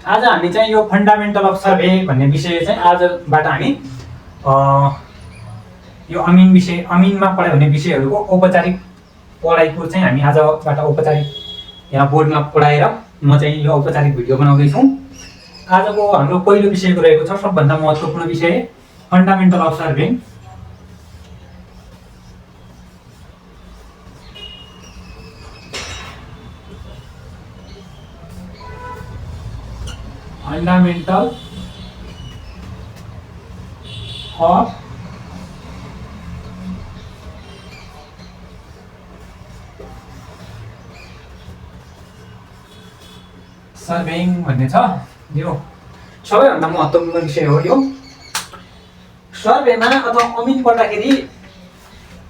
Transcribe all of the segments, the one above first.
आज हामी चाहिँ यो फन्डामेन्टल अफ सर्भे भन्ने विषय चाहिँ आजबाट हामी यो अमिनमा पढाइ हुने विषयहरूको औपचारिक पढाइको चाहिँ हामी आजबाट औपचारिक यहाँ बोर्डमा पढाएर म चाहिँ यो औपचारिक भिडियो बनाउँदैछु। आजको हाम्रो पहिलो विषयको रहेको छ सबभन्दा महत्त्वपूर्ण विषय fundamental of survey. Fundamental of surveying भन्ने छ। यो सबैभन्दा महत्त्वपूर्ण विषय हो। यो सर्वेमा अथवा अमिन पढ्दाखेरि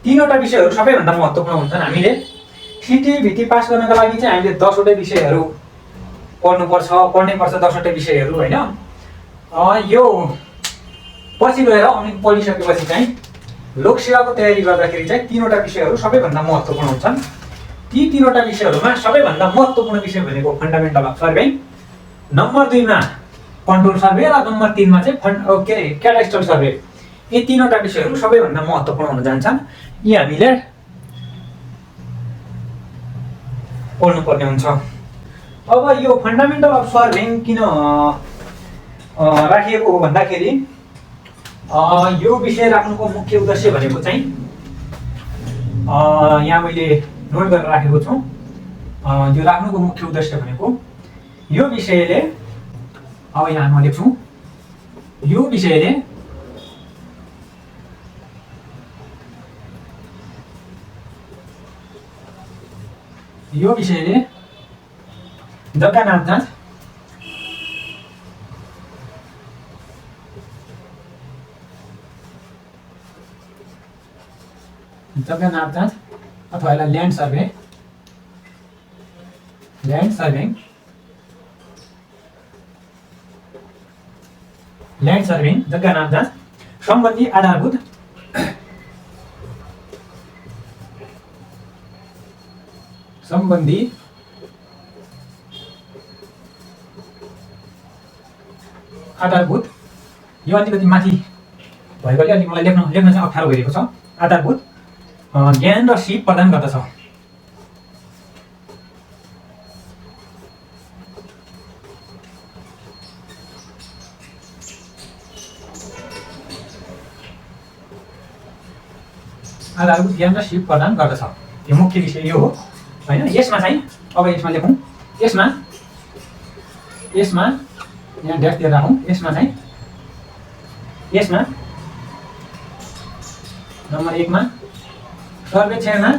तीनवटा विषयहरू सबैभन्दा महत्त्वपूर्ण हुन्छन्। हामीले सिटिभिटी पास गर्नका लागि चाहिँ हामीले 10 वटा विषयहरू पढ्नै पर्छ 10 वटा विषयहरू हैन। यो पछि गएर अमिन पढिसकेपछि चाहिँ लोकसेवाको तयारी गर्दाखेरि चाहिँ तीनवटा विषयहरू सबैभन्दा महत्त्वपूर्ण हुन्छन्। ती तीनवटा विषयहरूमा सबैभन्दा महत्त्वपूर्ण विषय भनेको फन्डामेन्टल अफ सर्वे, नम्बर 2 मा कन्ट्रोल सर्वे र नम्बर 3 मा चाहिँ क्याडास्ट्रल सर्वे। यी तीनवटा विषयहरू सबैभन्दा महत्त्वपूर्ण हुन जान्छन्। यी हामीले पढ्नुपर्ने हुन्छ। अब यो फन्डामेन्टल अफ सर्वेइङ किन राखिएको हो भन्दाखेरि यो विषय राख्नुको मुख्य उद्देश्य भनेको चाहिँ यहाँ मैले नोट गरेर राखेको छु। यो राख्नुको मुख्य उद्देश्य भनेको यो विषयले, अब यहाँ म लेख्छु, यो विषयले जग्गा नाप जाँच अथवा यसलाई ल्यान्ड सर्वेइङ जग्गा नाप जाँच सम्बन्धी आधारभूत यो अलिकति माथि भएकोले अलिक मलाई लेख्न चाहिँ अप्ठ्यारो भइरहेको छ। आधारभूत ज्ञान र सिप प्रदान गर्दछ। आधारभूत ज्ञान र सिप प्रदान गर्दछ। यो मुख्य विषय यो हो हैन। यसमा चाहिँ अब यसमा लेखौँ, यसमा यहाँ ड्यास दिएर राखौँ। यसमा नम्बर 1 मा सर्वेक्षणमा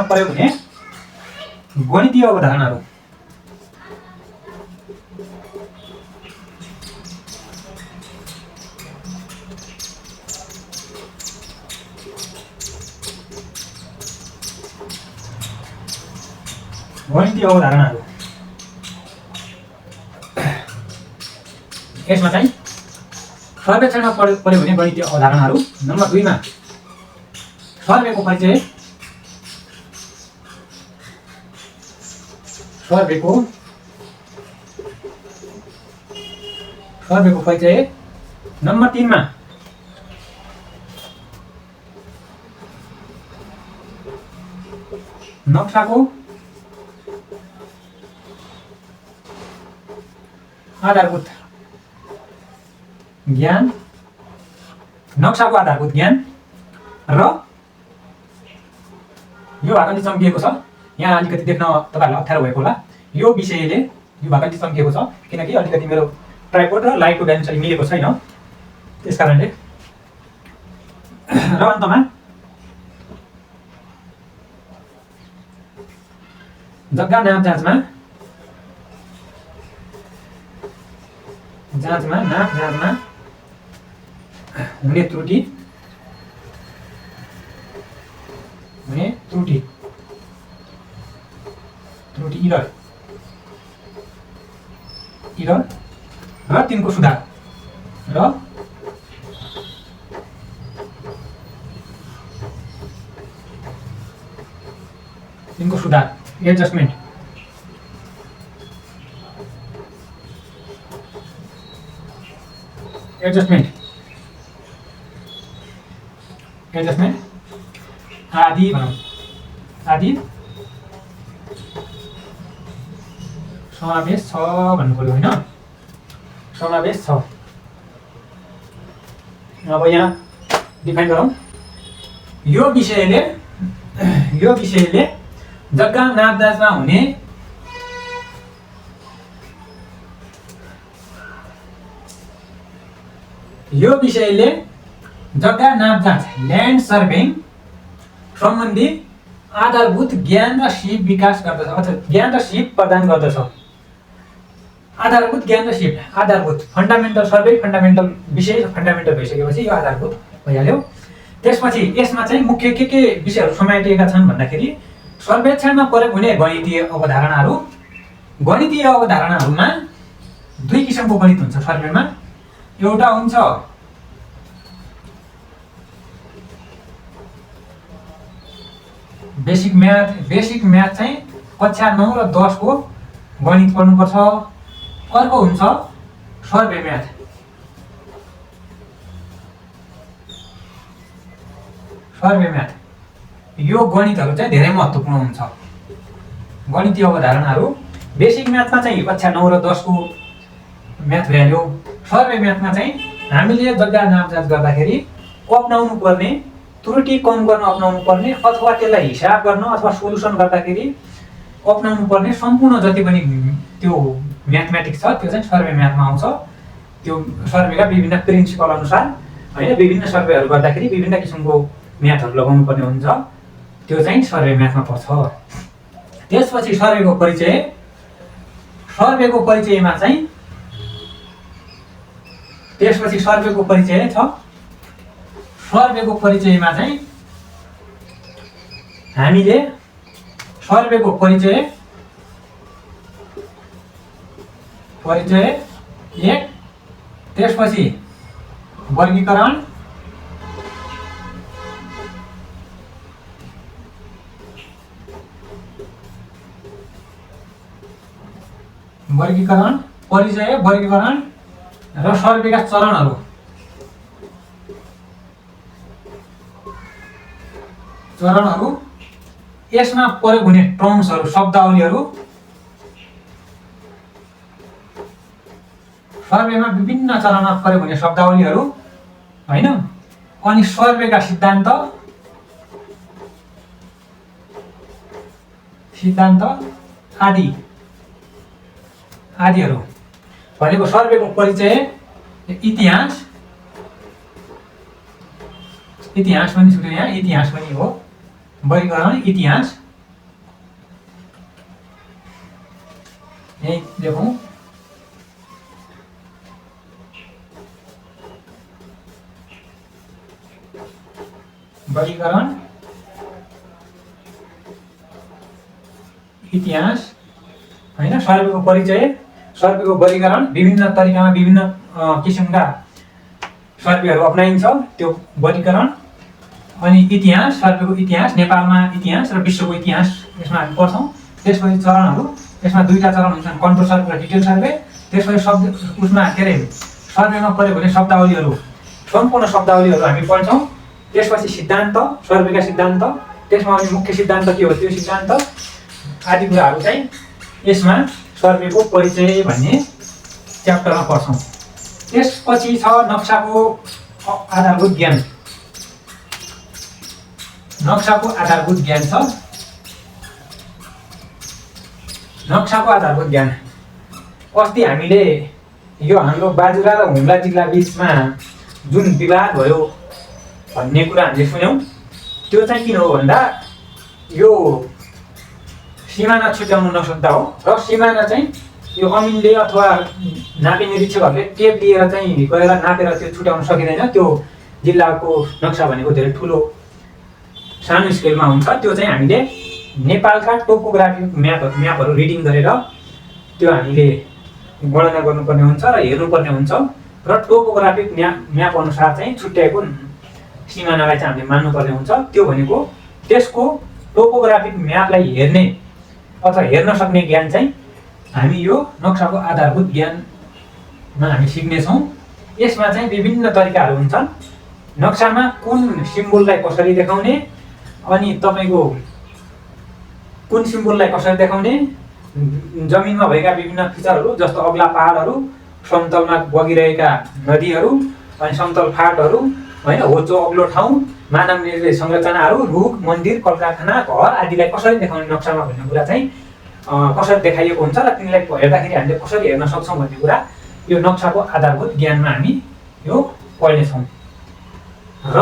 प्रयोग हुने गणितीय अवधारणाहरू। यसमा चाहिँ सर्वेक्षणमा प्रयोग हुने गणितीय अवधारणाहरू। नम्बर 2 मा सर्वेको परिचय। नम्बर 3 मा नक्साको आधारभूत ज्ञान र यो भाग अलि चम्किएको छ। यहाँ अलिकति देख्न तपाईहरुलाई अप्ठ्यारो भएको होला। यो विषयले यो भाग अलि चम्किएको छ किनकि अलिकति मेरो ट्राइपोड र लाइटको ब्यालेन्स अलि मिलेको छैन, त्यसकारणले। र अन्तमा जग्गा नाप जाँचमा हुने त्रुटि इरर र तिनको सुधार र तिनको सुधार एडजस्टमेन्ट आदि भनौँ आदि समावेश छ भन्नु पर्यो होइन समावेश छ। अब यहाँ डिफाइन गरौँ यो विषयले जग्गा नापजाँचमा हुने ल्यान्ड सर्भेइङ सम्बन्धी आधारभूत ज्ञान र सिप विकास गर्दछ अथवा ज्ञान र सिप प्रदान गर्दछ। आधारभूत फन्डामेन्टल सर्वे फन्डामेन्टल विषय फन्डामेन्टल भइसकेपछि यो आधारभूत भइहाल्यो। त्यसपछि यसमा चाहिँ मुख्य के विषयहरू समाइएका छन् भन्दाखेरि सर्वेक्षणमा प्रयोग हुने गणितीय अवधारणाहरूमा दुई किसिमको गणित हुन्छ सर्वेमा। एउटा हुन्छ बेसिक म्याथ चाहिँ कक्षा 9 र 10 को गणित पढ्नुपर्छ। अर्को हुन्छ सर्वे म्याथ। यो गणितहरू चाहिँ धेरै महत्त्वपूर्ण हुन्छ। गणितीय अवधारणाहरू बेसिक म्याथमा चाहिँ कक्षा 9 र 10 को म्याथ भ्याल्यु। सर्वे म्याथमा चाहिँ हामीले जग्गा नापजाँच गर्दाखेरि अपनाउनु पर्ने त्रुटि कम गर्न अपनाउनु पर्ने अथवा त्यसलाई हिसाब गर्न अथवा सोलुसन गर्दाखेरि अपनाउनु पर्ने सम्पूर्ण जति पनि त्यो म्याथमेटिक्स छ त्यो चाहिँ सर्वे म्याथमा आउँछ। त्यो सर्वेका विभिन्न प्रिन्सिपल अनुसार हैन विभिन्न सर्वेहरू गर्दाखेरि विभिन्न किसिमको म्याथहरू लगाउनु पर्ने हुन्छ। त्यो चाहिँ सर्वे म्याथमा पर्छ। त्यसपछि सर्वेको परिचयमा चाहिँ हामीले सर्वेको परिचय 1 त्यसपछि वर्गीकरण परिचय वर्गीकरण र सर्वेका चरणहरू यसमा प्रयोग हुने टर्म्सहरू शब्दावलीहरू सर्वेमा विभिन्न चरणमा प्रयोग हुने शब्दावलीहरू हैन अनि सर्वेका सिद्धान्त आदिहरू भनेको सर्वेको परिचय इतिहास पनि छुट्यो यहाँ इतिहास पनि हो वर्गीकरण इतिहास यही लेखौँ वर्गीकरण इतिहास हैन सर्वेको परिचय सर्वेको वर्गीकरण विभिन्न तरिकामा विभिन्न किसिमका सर्वेहरू अपनाइन्छ त्यो वर्गीकरण अनि इतिहास सर्वेको इतिहास नेपालमा इतिहास र विश्वको इतिहास यसमा हामी पढ्छौँ। त्यसपछि चरणहरू यसमा दुईटा चरण हुन्छन् कन्ट्रोल सर्वे र डिटेल सर्वे। त्यसपछि सर्वेमा प्रयोग हुने शब्दावलीहरू सम्पूर्ण शब्दावलीहरू हामी पढ्छौँ। त्यसपछि सिद्धान्त सर्वेका सिद्धान्त त्यसमा अनि मुख्य सिद्धान्त के हो त्यो सिद्धान्त आदि कुराहरू चाहिँ यसमा सर्वेको परिचय भन्ने च्याप्टरमा पढ्छौँ। त्यसपछि छ नक्साको आधारभूत ज्ञान छ। नक्साको आधारभूत ज्ञान अस्ति हामीले यो हाम्रो बाजुरा र हुम्ला जिल्ला बीचमा जुन विवाद भयो भन्ने कुरा हामीले सुन्यौँ। त्यो चाहिँ किन हो भन्दा यो सिमाना छुट्याउनु नसक्दा हो र सिमाना चाहिँ यो अमिनले अथवा नापी निरीक्षकहरूले टेप लिएर चाहिँ गएर नापेर त्यो छुट्याउन सकिँदैन। त्यो जिल्लाको नक्सा भनेको धेरै ठुलो सानो स्केलमा हुन्छ। त्यो चाहिँ हामीले नेपालका टोपोग्राफिक म्यापहरू रिडिङ गरेर त्यो हामीले गणना गर्नुपर्ने हुन्छ र हेर्नुपर्ने हुन्छ र टोपोग्राफिक म्याप अनुसार चाहिँ छुट्याएको सिमानालाई चाहिँ हामीले मान्नुपर्ने हुन्छ। त्यो भनेको त्यसको टोपोग्राफिक म्यापलाई हेर्ने अथवा हेर्न सक्ने ज्ञान चाहिँ हामी यो नक्साको आधारभूत ज्ञानमा हामी सिक्नेछौँ। यसमा चाहिँ विभिन्न तरिकाहरू हुन्छन्। नक्सामा कुन सिम्बोललाई कसरी देखाउने, अनि तपाईँको कुन सिम्बोललाई कसरी देखाउने, जमिनमा भएका विभिन्न फिचरहरू जस्तो अग्ला पहाडहरू, समतलमा बगिरहेका नदीहरू, अनि समतल फाँटहरू, होइन, होचो अग्लो ठाउँ, मानव निर्मित संरचनाहरू, रुख, मन्दिर, कल कारखाना, घर आदिलाई कसरी देखाउने नक्सामा भन्ने कुरा चाहिँ कसरी देखाइएको हुन्छ र तिनीलाई हेर्दाखेरि हामीले कसरी हेर्न सक्छौँ भन्ने कुरा यो नक्साको आधारभूत ज्ञानमा हामी यो पढ्नेछौँ। र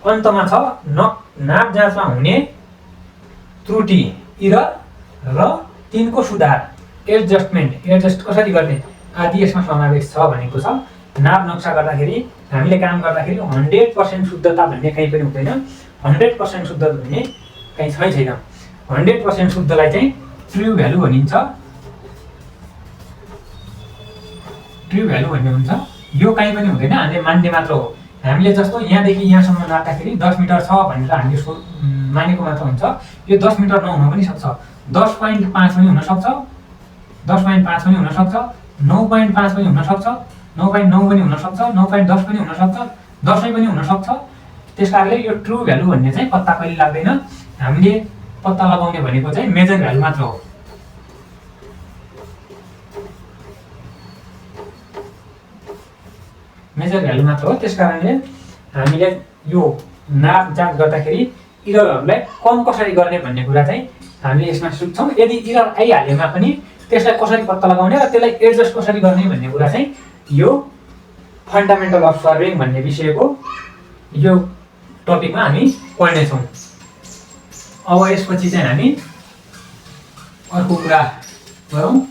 अन्तमा छ नाप जाँचमा हुने त्रुटि, इरर र तिनको सुधार, एडजस्ट कसरी गर्ने आदि यसमा समावेश छ भनेको छ। नाप नक्सा गर्दाखेरि हामीले काम गर्दाखेरि 100% शुद्धता भन्ने कहीँ पनि हुँदैन, 100% शुद्ध भन्ने कहीँ छैन। 100% शुद्धलाई चाहिँ ट्रु भ्यालु भनिन्छ। ट्रु भ्यालु भन्ने हुन्छ यो कहीँ पनि हुँदैन, हामीले मान्ने मात्र हो। हामीले जस्तो यहाँदेखि यहाँसम्म नाप्दाखेरि 10 मिटर छ भनेर हामीले मानेको मात्र हुन्छ। यो 10 मिटर नहुन पनि सक्छ, 10.5 पनि हुनसक्छ, 10.5 पनि हुनसक्छ, 9.5 पनि हुनसक्छ, 9.9 पनि हुनसक्छ, 9.10 पनि हुनसक्छ, 10 पनि हुनसक्छ। त्यस कारणले यो ट्रु भ्यालु भन्ने चाहिँ पत्ता कहिले लाग्दैन। हामीले पत्ता लगाउने भनेको चाहिँ मेजर भ्यालु मात्र हो। मेजर भ्यालु मात्र हो। त्यस कारणले हामीले यो नाप जाँच गर्दाखेरि इररहरूलाई कम कसरी गर्ने भन्ने कुरा चाहिँ हामीले यसमा सिक्छौँ। यदि इरर आइहालेमा पनि त्यसलाई कसरी पत्ता लगाउने र त्यसलाई एडजस्ट कसरी गर्ने भन्ने कुरा चाहिँ यो फन्डामेन्टल अफ सर्वेइङ भन्ने विषयको यो टपिकमा हामी पढ्नेछौँ। अब यसपछि चाहिँ हामी अर्को कुरा गरौँ।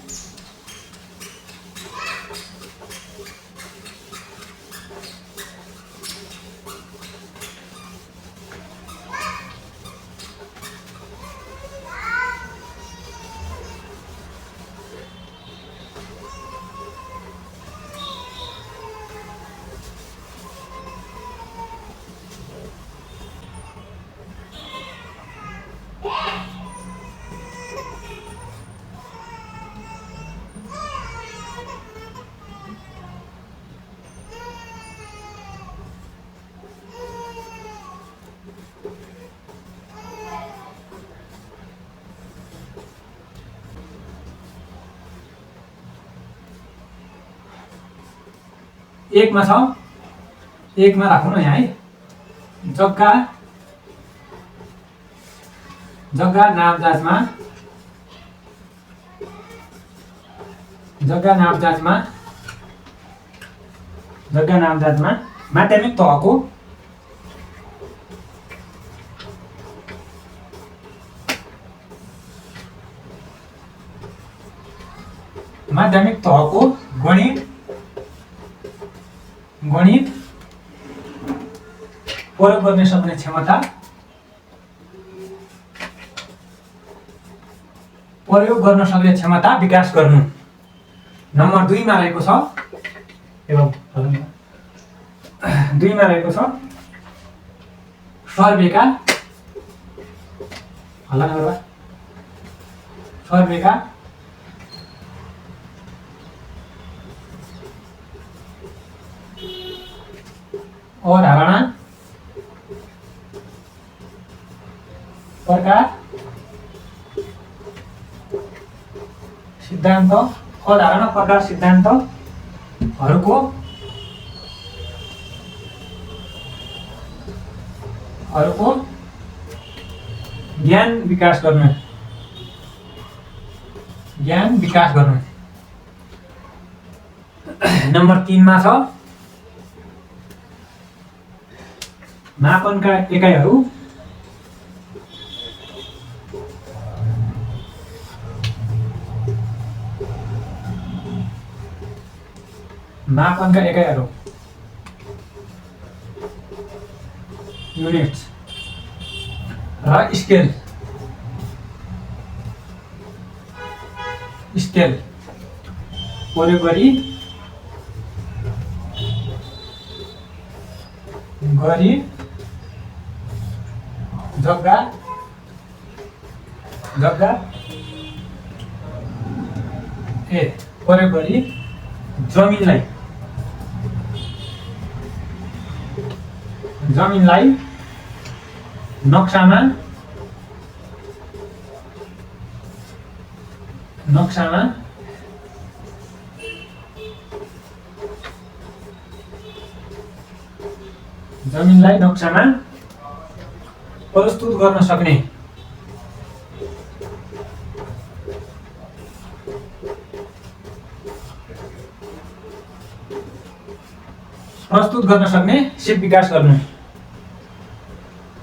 एकमा छ, एकमा राखौँ न यहाँ है। जग्गा नाप जाँचमा माध्यमिक तहको गणित प्रयोग गर्न सक्ने क्षमता, विकास गर्नु नम्बर 2 मा रहेको छ। एवं 2 मा रहेको छ सर्वेका अवधारणा, प्रकार, सिद्धान्त, अवधारणा, प्रकार, सिद्धान्तहरूको ज्ञान विकास गर्नु। नम्बर 3 मा छ मापनका एकाइहरू, युनिट्स र स्केल। प्रयोग गरी जग्गा प्रयोग गरी जमिनलाई नक्सामा प्रस्तुत गर्न सक्ने सिप विकास गर्नु।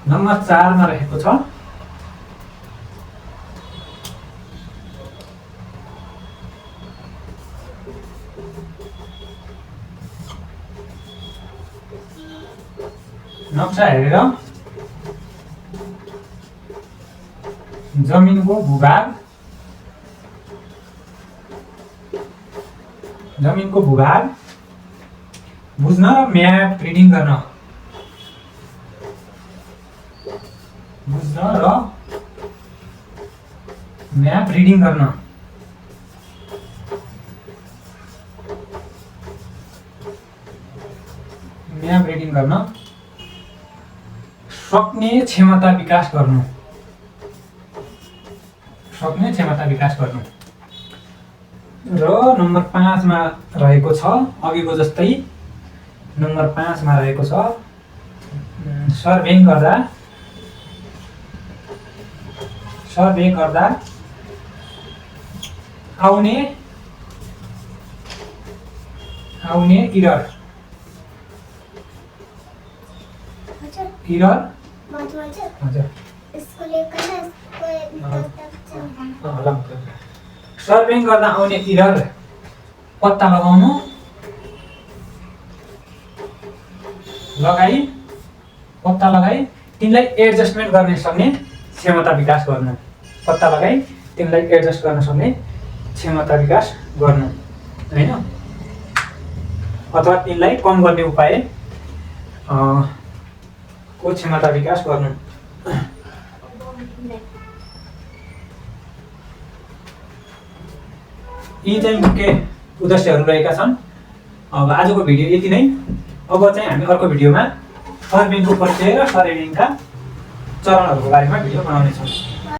नम्बर 4 मा रहेको छ नक्सा हेरेर जमिनको भूभाग बुझ्न र म्याप रिडिङ गर्न सक्ने क्षमता विकास गर्नु। र नम्बर 5 मा रहेको छ अघिको जस्तै नम्बर 5 मा रहेको छ सर्भे गर्दा आउने इरर सर्भे गर्दा आउने इरर पत्ता लगाउनु लगाई तिनलाई एडजस्टमेन्ट गर्न सक्ने क्षमता विकास गर्नु। हैन, अथवा तिनलाई कम गर्ने उपाय को क्षमता विकास गर्नु। यी चाहिँ मुख्य उद्देश्यहरू रहेका छन्। अब आजको भिडियो यति नै। अब चाहिँ हामी अर्को भिडियोमा सर्भेको परिचय र सर्भेका चरणहरूको बारेमा भिडियो बनाउने छौँ।